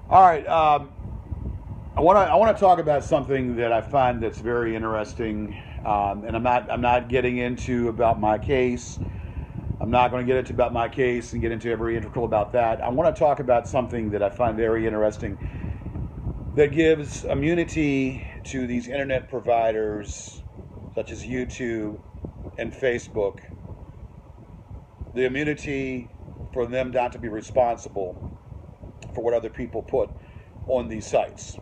All right. I want to talk about something that I find that's very interesting, and I'm not getting into about my case. I'm not going to get into about my case and get into every integral about that. I want to talk about something that I find very interesting that gives immunity to these internet providers such as YouTube and Facebook, the immunity for them not to be responsible for what other people put on these sites.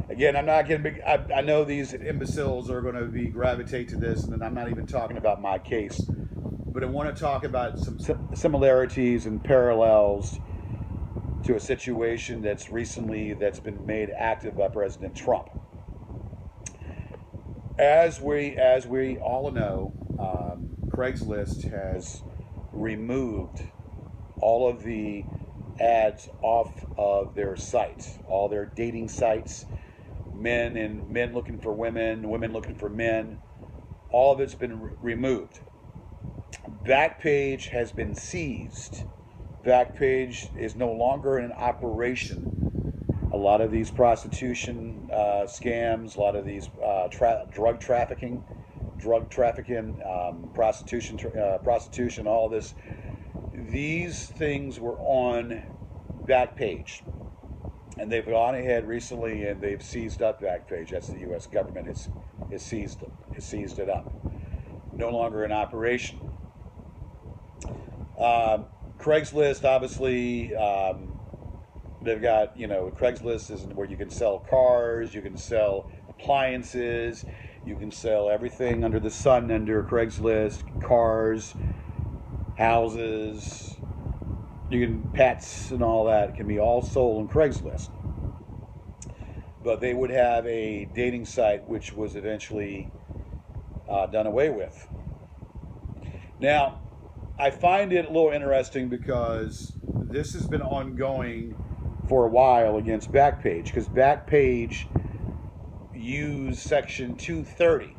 Again, I'm not going to be. I know these imbeciles are going to be gravitate to this, and I'm not even talking about my case, but I want to talk about some similarities and parallels to a situation that's been made active by President Trump. As we all know, Craigslist has removed all of the ads off of their sites, all their dating sites, men looking for women, women looking for men. All of it's been removed. Backpage has been seized. Backpage is no longer in operation. A lot of these prostitution scams, a lot of these drug trafficking, prostitution, all this. These things were on Backpage, and they've gone ahead recently and they've seized up Backpage. That's the U.S. government has seized it up. No longer in operation. Craigslist, obviously, they've got, Craigslist is where you can sell cars, you can sell appliances, you can sell everything under the sun under Craigslist, cars, houses, you can pets and all that can be all sold on Craigslist. But they would have a dating site which was eventually done away with. Now, I find it a little interesting because this has been ongoing for a while against Backpage, because Backpage used Section 230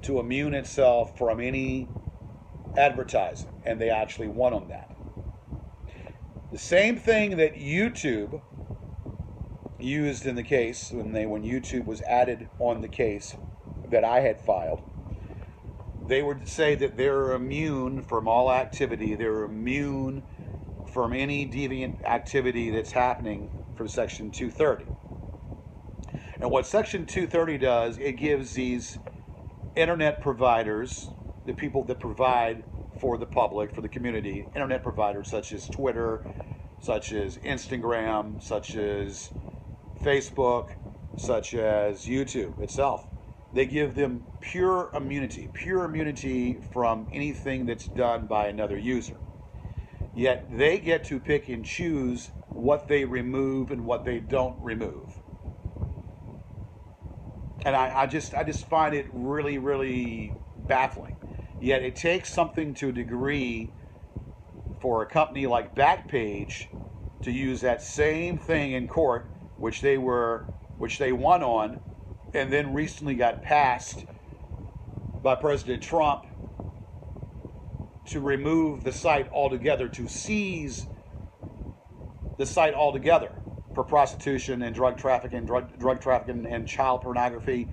to immune itself from any advertising, and they actually won on that. The same thing that YouTube used in the case when YouTube was added on the case that I had filed, they would say that they're immune from all activity. They're immune from any deviant activity that's happening from Section 230. And what Section 230 does, it gives these internet providers, the people that provide for the public, for the community, internet providers such as Twitter, such as Instagram, such as Facebook, such as YouTube itself. They give them pure immunity from anything that's done by another user. Yet they get to pick and choose what they remove and what they don't remove. And I just find it really, really baffling. Yet it takes something to a degree for a company like Backpage to use that same thing in court, which they won on, and then recently got passed by President Trump to remove the site altogether, to seize the site altogether for prostitution and drug trafficking and child pornography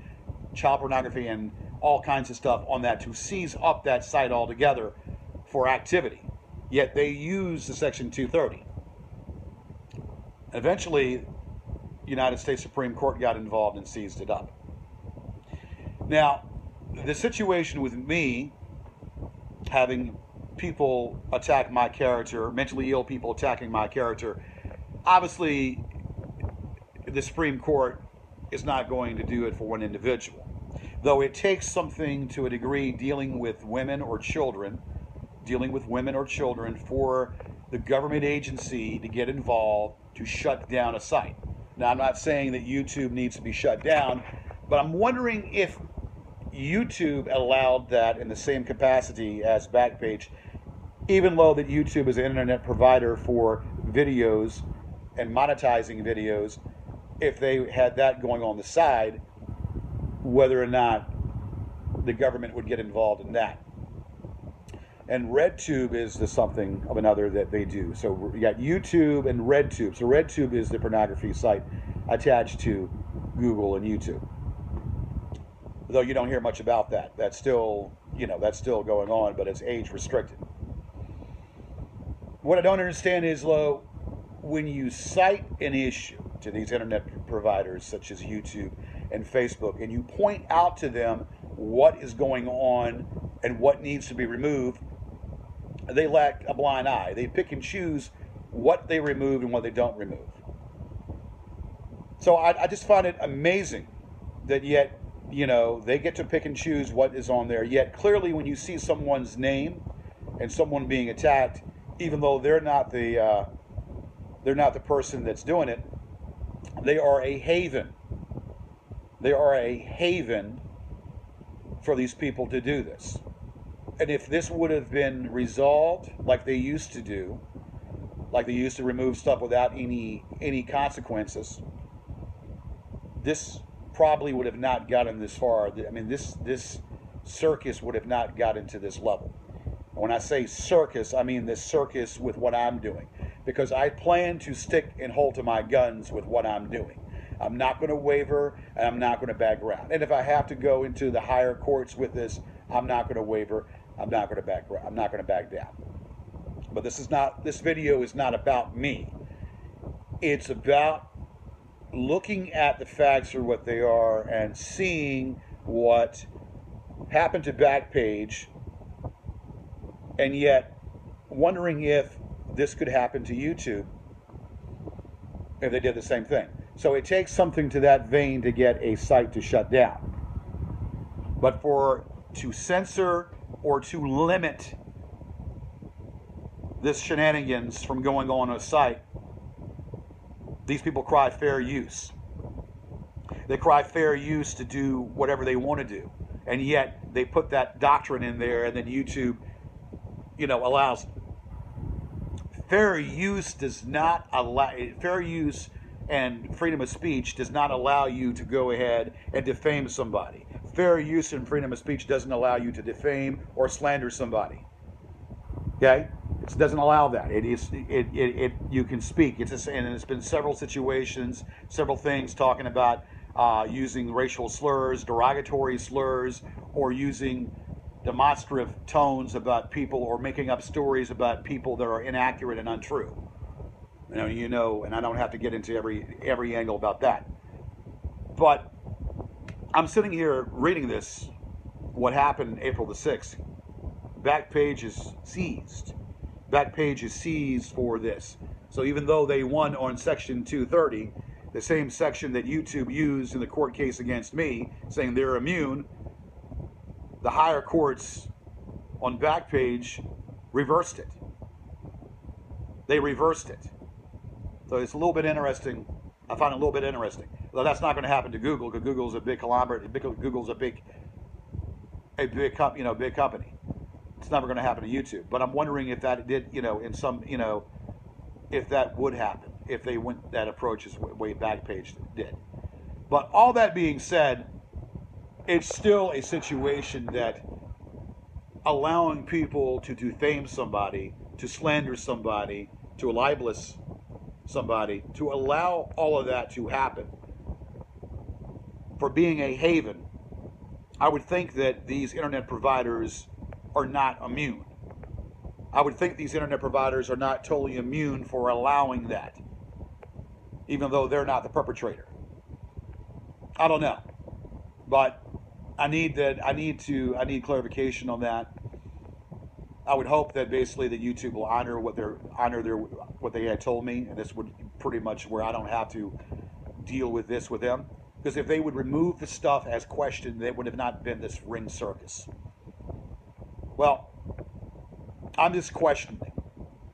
and all kinds of stuff on that, to seize up that site altogether for activity. Yet they use the Section 230. Eventually, United States Supreme Court got involved and seized it up. Now, the situation with me having people attack my character, mentally ill people attacking my character, obviously the Supreme Court is not going to do it for one individual. Though it takes something to a degree dealing with women or children for the government agency to get involved to shut down a site. Now, I'm not saying that YouTube needs to be shut down, but I'm wondering if YouTube allowed that in the same capacity as Backpage, even though that YouTube is an internet provider for videos and monetizing videos, if they had that going on the side, whether or not the government would get involved in that. And RedTube is the something of another that they do. So you got YouTube and RedTube. So RedTube is the pornography site attached to Google and YouTube. Though you don't hear much about that. That's still, that's still going on, but it's age restricted. What I don't understand is, Lo, when you cite an issue to these internet providers such as YouTube and Facebook, and you point out to them what is going on and what needs to be removed, they lack a blind eye. They pick and choose what they remove and what they don't remove. So I just find it amazing that yet, they get to pick and choose what is on there. Yet clearly when you see someone's name and someone being attacked, even though they're not the person that's doing it, they are a haven. They are a haven for these people to do this. And if this would have been resolved like they used to do, like they used to remove stuff without any consequences, this probably would have not gotten this far. I mean, this circus would have not gotten to this level. And when I say circus, I mean this circus with what I'm doing, because I plan to stick and hold to my guns with what I'm doing. I'm not going to waver, and I'm not going to back around. And if I have to go into the higher courts with this, I'm not going to waver. I'm not going to back down. But this video is not about me. It's about looking at the facts for what they are and seeing what happened to Backpage, and yet wondering if this could happen to YouTube if they did the same thing. So it takes something to that vein to get a site to shut down. But to censor or to limit this shenanigans from going on a site, these people cry fair use. They cry fair use to do whatever they want to do. And yet they put that doctrine in there, and then YouTube, allows. Fair use and freedom of speech does not allow you to go ahead and defame somebody. Fair use and freedom of speech doesn't allow you to defame or slander somebody. Okay? It doesn't allow that. You can speak. And it's been several situations, several things talking about using racial slurs, derogatory slurs, or using demonstrative tones about people, or making up stories about people that are inaccurate and untrue. And I don't have to get into every angle about that. But I'm sitting here reading this, what happened April the 6th. Backpage is seized. Backpage is seized for this. So even though they won on Section 230, the same section that YouTube used in the court case against me, saying they're immune, the higher courts on Backpage reversed it. They reversed it. So it's a little bit interesting. I find it a little bit interesting. Though that's not going to happen to Google, because Google's a big conglomerate. Google's a big company. It's never going to happen to YouTube. But I'm wondering if that did, if that would happen, if they went that approach as way Backpage did. But all that being said, it's still a situation that allowing people to defame somebody, to slander somebody, to libelous somebody, to allow all of that to happen, for being a haven, I would think that these internet providers are not immune. I would think these internet providers are not totally immune for allowing that, even though they're not the perpetrator. I don't know, but I need clarification on that. I would hope that basically that YouTube will honor what they had told me, and this would pretty much where I don't have to deal with this with them. Because if they would remove the stuff as questioned, there would have not been this ring circus. Well, I'm just questioning.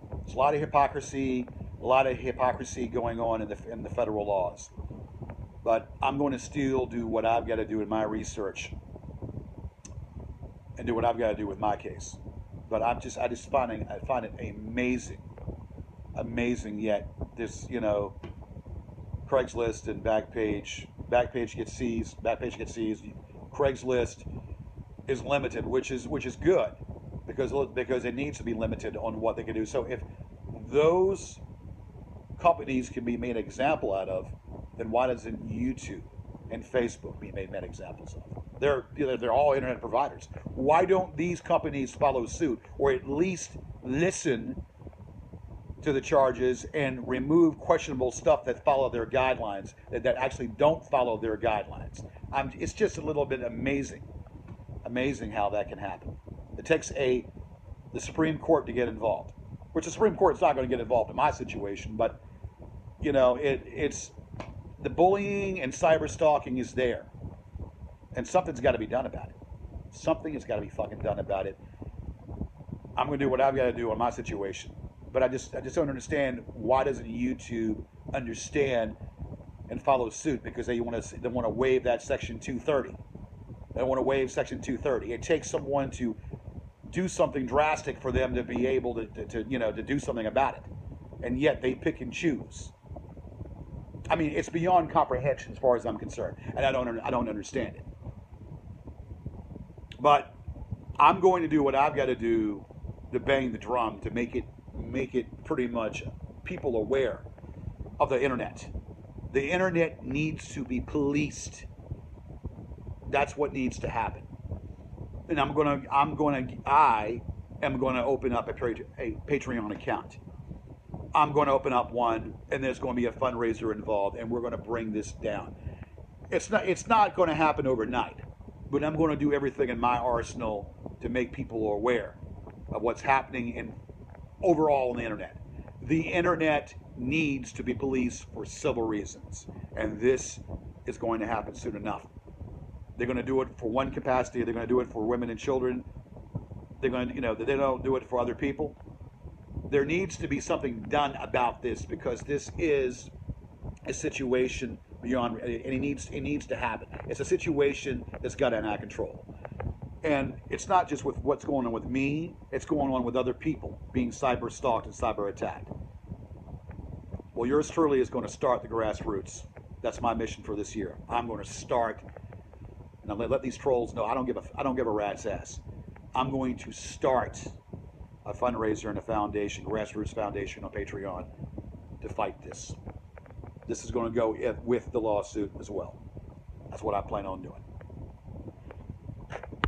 There's a lot of hypocrisy going on in the federal laws. But I'm going to still do what I've got to do in my research and do what I've got to do with my case. But I find it amazing. Yet this, Craigslist and Backpage gets seized. Craigslist is limited, which is good, because it needs to be limited on what they can do. So if those companies can be made an example out of, then why doesn't YouTube and Facebook be made examples of? They're all internet providers. Why don't these companies follow suit, or at least listen to the charges and remove questionable stuff that follow their guidelines, that actually don't follow their guidelines? It's just a little bit amazing how that can happen. It takes the Supreme Court to get involved, which the Supreme Court's not going to get involved in my situation, but it's the bullying and cyber stalking is there, and something's got to be done about it. Something has got to be fucking done about it. I'm going to do what I've got to do in my situation, but I just don't understand, why doesn't YouTube understand and follow suit? Because they want to waive that Section 230. They want to waive Section 230. It takes someone to do something drastic for them to be able to do something about it, and yet they pick and choose. I mean, it's beyond comprehension as far as I'm concerned, and I don't understand it. But I'm going to do what I've got to do to bang the drum to make it pretty much people aware of the internet. The internet needs to be policed. That's what needs to happen. And I am going to open up a Patreon account. I'm going to open up one, and there's going to be a fundraiser involved, and we're going to bring this down. It's not going to happen overnight, but I'm going to do everything in my arsenal to make people aware of what's happening overall on the internet. The internet needs to be policed for civil reasons, and this is going to happen soon enough. They're going to do it for one capacity. They're going to do it for women and children. They're going to, they don't do it for other people. There needs to be something done about this, because this is a situation beyond, and it needs to happen. It's a situation that's got out of control. And it's not just with what's going on with me, it's going on with other people being cyber stalked and cyber attacked. Well, yours truly is going to start the grassroots. That's my mission for this year. I'm going to start, and I'll let these trolls know I don't give a rat's ass. I'm going to start a fundraiser and a foundation, grassroots foundation on Patreon, to fight this. This is going to go with the lawsuit as well. That's what I plan on doing.